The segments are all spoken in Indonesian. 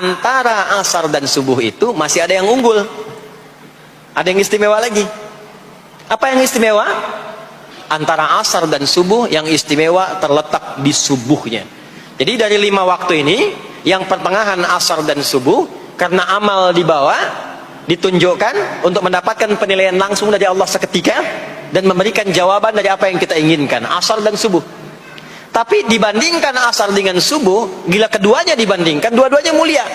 antara asar dan subuh itu masih ada yang unggul, ada yang istimewa lagi. Apa yang istimewa? Antara asar dan subuh yang istimewa terletak di subuhnya. Jadi dari 5 waktu ini, yang pertengahan asar dan subuh, karena amal di bawah ditunjukkan untuk mendapatkan penilaian langsung dari Allah seketika dan memberikan jawaban dari apa yang kita inginkan, asar dan subuh. Tapi dibandingkan asar dengan subuh, bila keduanya dibandingkan, dua-duanya mulia.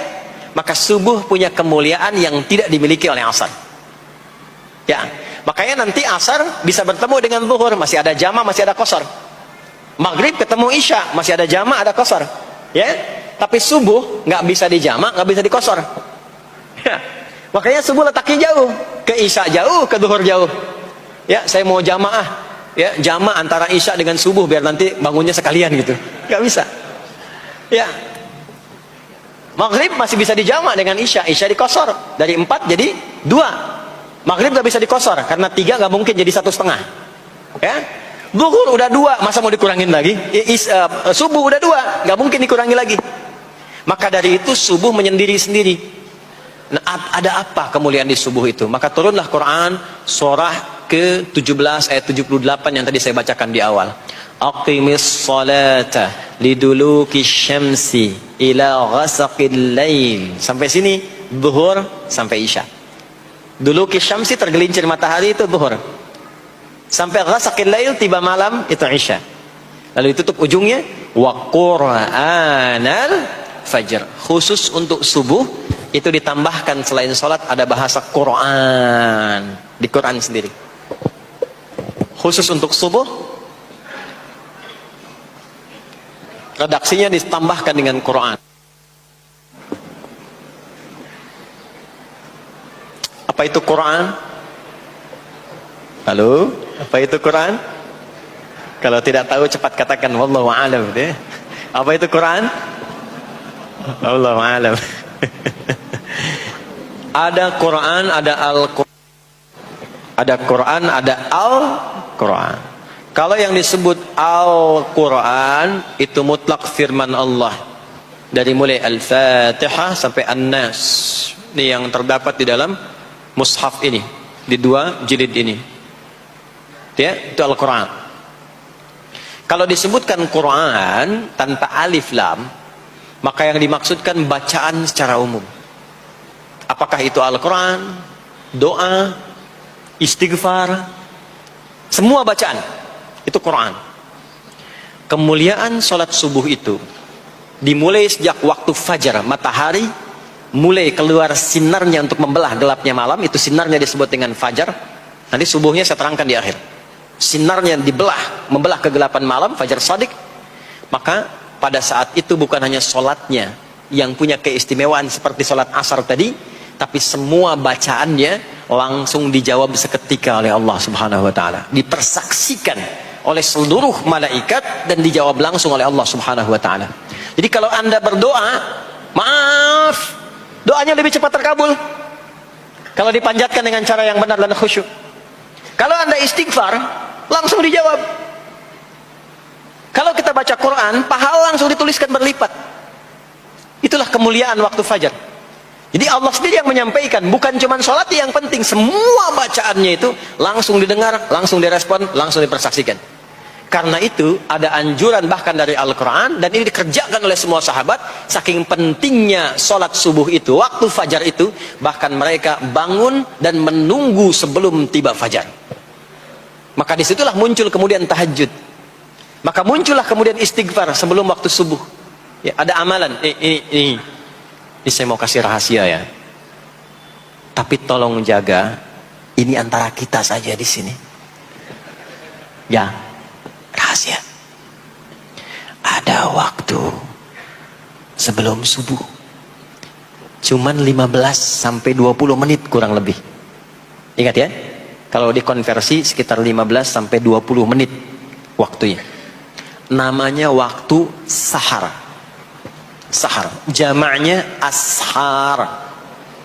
Maka subuh punya kemuliaan yang tidak dimiliki oleh asar. Ya, makanya nanti asar bisa bertemu dengan zuhur, masih ada jama, masih ada qasar. Maghrib ketemu isya, masih ada jama, ada qasar. Ya, tapi subuh nggak bisa di jama, nggak bisa di qasar. Ya. Makanya subuh letaknya jauh, ke isya jauh, ke zuhur jauh. Ya, saya mau jamaah. Ya, jama antara isya dengan subuh biar nanti bangunnya sekalian gitu. Nggak bisa. Ya. Maghrib masih bisa dijama dengan isya, isya dikosor dari 4 jadi 2. Maghrib nggak bisa dikosor karena 3 nggak mungkin jadi 1,5. Ya. Zuhur udah 2, masa mau dikurangin lagi? Subuh udah 2, nggak mungkin dikurangi lagi. Maka dari itu subuh menyendiri sendiri. Nah, ada apa kemuliaan di subuh itu? Maka turunlah Quran surah ke-17 ayat 78 yang tadi saya bacakan di awal. Aqimis salata liduluki syamsi ila ghasaqil lail. Sampai sini zuhur sampai isya. Duluki syamsi tergelincir matahari itu zuhur. Sampai ghasaqil lail tiba malam itu isya. Lalu ditutup ujungnya wa qur'anal fajr. Khusus untuk subuh itu ditambahkan selain sholat ada bahasa Quran di Quran sendiri. Khusus untuk subuh redaksinya ditambahkan dengan Quran. Apa itu Quran? Halo, apa itu Quran? Kalau tidak tahu cepat katakan wallahu a'lam deh. Apa itu Quran? Wallahu a'lam. Ada Quran, ada Al-Quran. Ada Quran, ada Al-Quran. Kalau yang disebut Al-Quran itu mutlak firman Allah. Dari mulai Al-Fatihah sampai An-Nas. Ini yang terdapat di dalam mushaf ini, di 2 jilid ini. Ya, itu Al-Quran. Kalau disebutkan Quran tanpa alif lam, maka yang dimaksudkan bacaan secara umum. Apakah itu Al-Quran, doa, istighfar, semua bacaan itu Quran. Kemuliaan sholat subuh itu dimulai sejak waktu fajar, matahari mulai keluar sinarnya untuk membelah gelapnya malam, itu sinarnya disebut dengan fajar. Nanti subuhnya saya terangkan di akhir. Sinarnya dibelah, membelah kegelapan malam, fajar shadiq. Maka pada saat itu bukan hanya sholatnya yang punya keistimewaan seperti sholat asar tadi, tapi semua bacaannya langsung dijawab seketika oleh Allah Subhanahu wa taala, dipersaksikan oleh seluruh malaikat dan dijawab langsung oleh Allah Subhanahu wa taala. Jadi kalau Anda berdoa, maaf, doanya lebih cepat terkabul kalau dipanjatkan dengan cara yang benar dan khusyuk. Kalau Anda istighfar, langsung dijawab. Kalau kita baca Quran, pahala langsung dituliskan berlipat. Itulah kemuliaan waktu fajar. Jadi Allah sendiri yang menyampaikan, bukan cuma sholat yang penting, semua bacaannya itu langsung didengar, langsung direspon, langsung dipersaksikan. Karena itu ada anjuran bahkan dari Al-Quran, dan ini dikerjakan oleh semua sahabat, saking pentingnya sholat subuh itu, waktu fajar itu, bahkan mereka bangun dan menunggu sebelum tiba fajar. Maka disitulah muncul kemudian tahajud. Maka muncullah kemudian istighfar sebelum waktu subuh. Ya, ada amalan, ini saya mau kasih rahasia ya. Tapi tolong jaga, ini antara kita saja di sini. Ya, rahasia. Ada waktu sebelum subuh. Cuman 15 sampai 20 menit kurang lebih. Ingat ya, kalau dikonversi sekitar 15 sampai 20 menit waktunya. Namanya waktu sahar. Sahar, jamaknya ashar.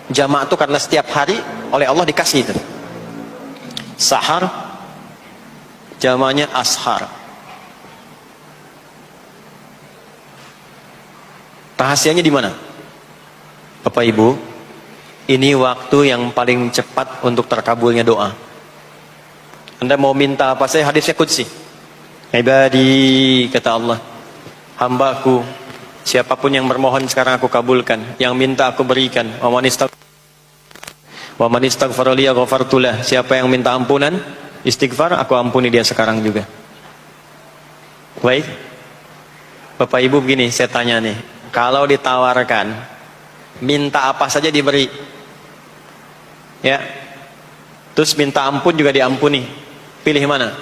Jamak itu karena setiap hari oleh Allah dikasih itu. Sahar, jamaknya ashar. Rahasianya di mana? Bapak Ibu, ini waktu yang paling cepat untuk terkabulnya doa. Anda mau minta apa saja, hadisnya qudsi. Ibadi, kata Allah, hambaku, siapapun yang bermohon sekarang aku kabulkan, yang minta aku berikan. Wa man istaghfara li ghafartu lah. Siapa yang minta ampunan, istighfar, aku ampuni dia sekarang juga. Baik, Bapak Ibu, begini saya tanya nih, kalau ditawarkan minta apa saja diberi, ya, terus minta ampun juga diampuni, pilih mana?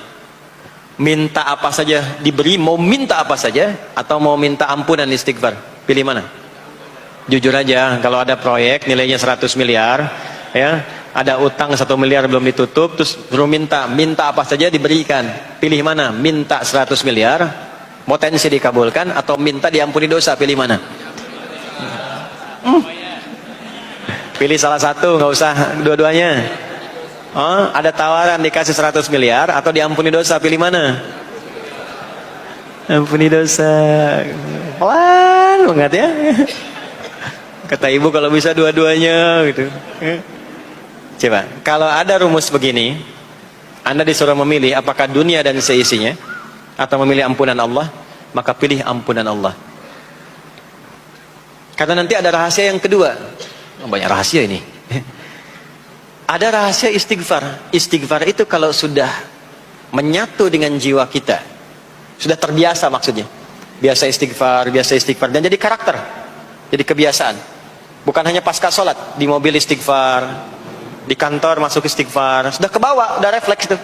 Minta apa saja diberi, mau minta apa saja, atau mau minta ampunan istighfar, pilih mana? Jujur aja, kalau ada proyek nilainya 100 miliar, ya, ada utang 1 miliar belum ditutup, terus suruh minta apa saja diberikan, pilih mana? Minta 100 miliar potensi dikabulkan, atau minta diampuni dosa, pilih mana? Pilih salah satu, nggak usah dua-duanya. Oh, ada tawaran dikasih 100 miliar atau diampuni dosa, pilih mana? Ampuni dosa. Pelan banget ya. Kata ibu kalau bisa dua-duanya gitu. Coba, kalau ada rumus begini, Anda disuruh memilih apakah dunia dan seisinya atau memilih ampunan Allah, maka pilih ampunan Allah. Karena nanti ada rahasia yang kedua. Banyak rahasia ini. Ada rahasia istighfar. Istighfar itu kalau sudah menyatu dengan jiwa kita, sudah terbiasa, maksudnya biasa istighfar dan jadi karakter, jadi kebiasaan. Bukan hanya pasca sholat, di mobil istighfar, di kantor masuk istighfar, sudah kebawa, udah refleks itu.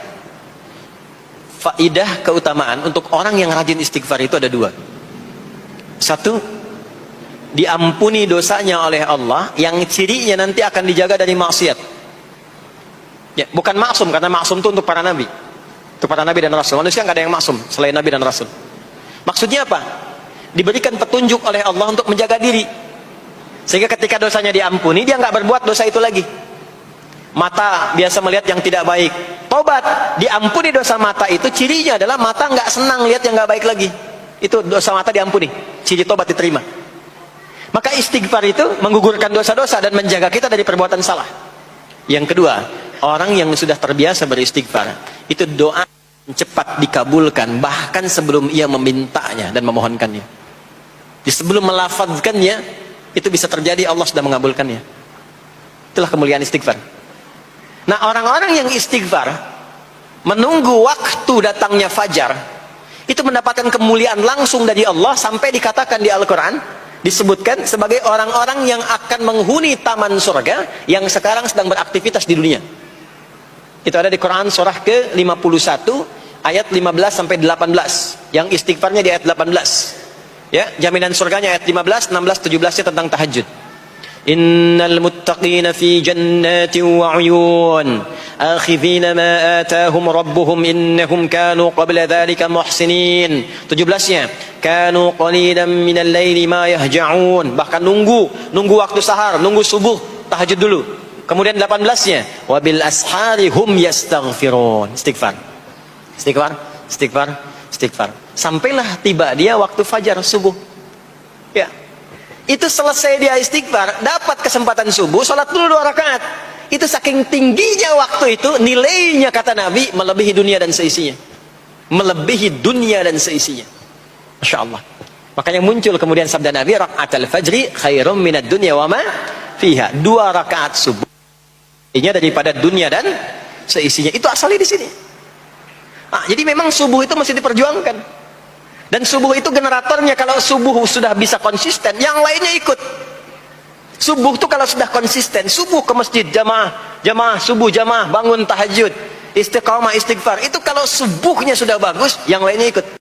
Faidah keutamaan untuk orang yang rajin istighfar itu ada dua. Satu, diampuni dosanya oleh Allah, yang cirinya nanti akan dijaga dari maksiat. Ya, bukan maksum, karena maksum itu untuk para nabi, untuk para nabi dan rasul. Manusia nggak ada yang maksum selain nabi dan rasul. Maksudnya apa? Diberikan petunjuk oleh Allah untuk menjaga diri, sehingga ketika dosanya diampuni, dia nggak berbuat dosa itu lagi. Mata biasa melihat yang tidak baik, tobat, diampuni dosa mata itu, cirinya adalah mata nggak senang lihat yang nggak baik lagi. Itu dosa mata diampuni, ciri tobat diterima. Maka istighfar itu menggugurkan dosa-dosa dan menjaga kita dari perbuatan salah. Yang kedua, orang yang sudah terbiasa beristighfar, itu doa cepat dikabulkan, bahkan sebelum ia memintanya dan memohonkannya. Jadi sebelum melafazkannya, itu bisa terjadi Allah sudah mengabulkannya. Itulah kemuliaan istighfar. Nah, orang-orang yang istighfar menunggu waktu datangnya fajar, itu mendapatkan kemuliaan langsung dari Allah, sampai dikatakan di Al-Quran, disebutkan sebagai orang-orang yang akan menghuni taman surga yang sekarang sedang beraktivitas di dunia. Itu ada di Quran surah ke-51 ayat 15 sampai 18. Yang istighfarnya di ayat 18. Ya, jaminan surganya ayat 15, 16, 17-nya tentang tahajud. Innal muttaqina fi jannatin wa 'uyun akhidhina ma atahum rabbuhum innahum kanu qabla dhalika muhsinin. 17-nya kanu qalilan minal laili ma yahja'un, bahkan nunggu waktu sahar, nunggu subuh, tahajud dulu. Kemudian 18-nya wabil ashari hum yastaghfirun. Istighfar. Sampailah tiba dia waktu fajar subuh. Ya. Itu selesai dia istighfar, dapat kesempatan subuh, sholat dulu 2 rakaat. Itu saking tingginya waktu itu, nilainya kata Nabi melebihi dunia dan seisinya. Melebihi dunia dan seisinya. Masya Allah. Makanya muncul kemudian sabda Nabi, raka'atul fajri khairum minad dunya wa ma fiha. 2 rakaat subuh ini daripada dunia dan seisinya. Itu asalnya di sini. Nah, jadi memang subuh itu mesti diperjuangkan. Dan subuh itu generatornya, kalau subuh sudah bisa konsisten, yang lainnya ikut. Subuh itu kalau sudah konsisten, subuh ke masjid, jamaah, subuh jamaah, bangun tahajud, istiqamah, istighfar. Itu kalau subuhnya sudah bagus, yang lainnya ikut.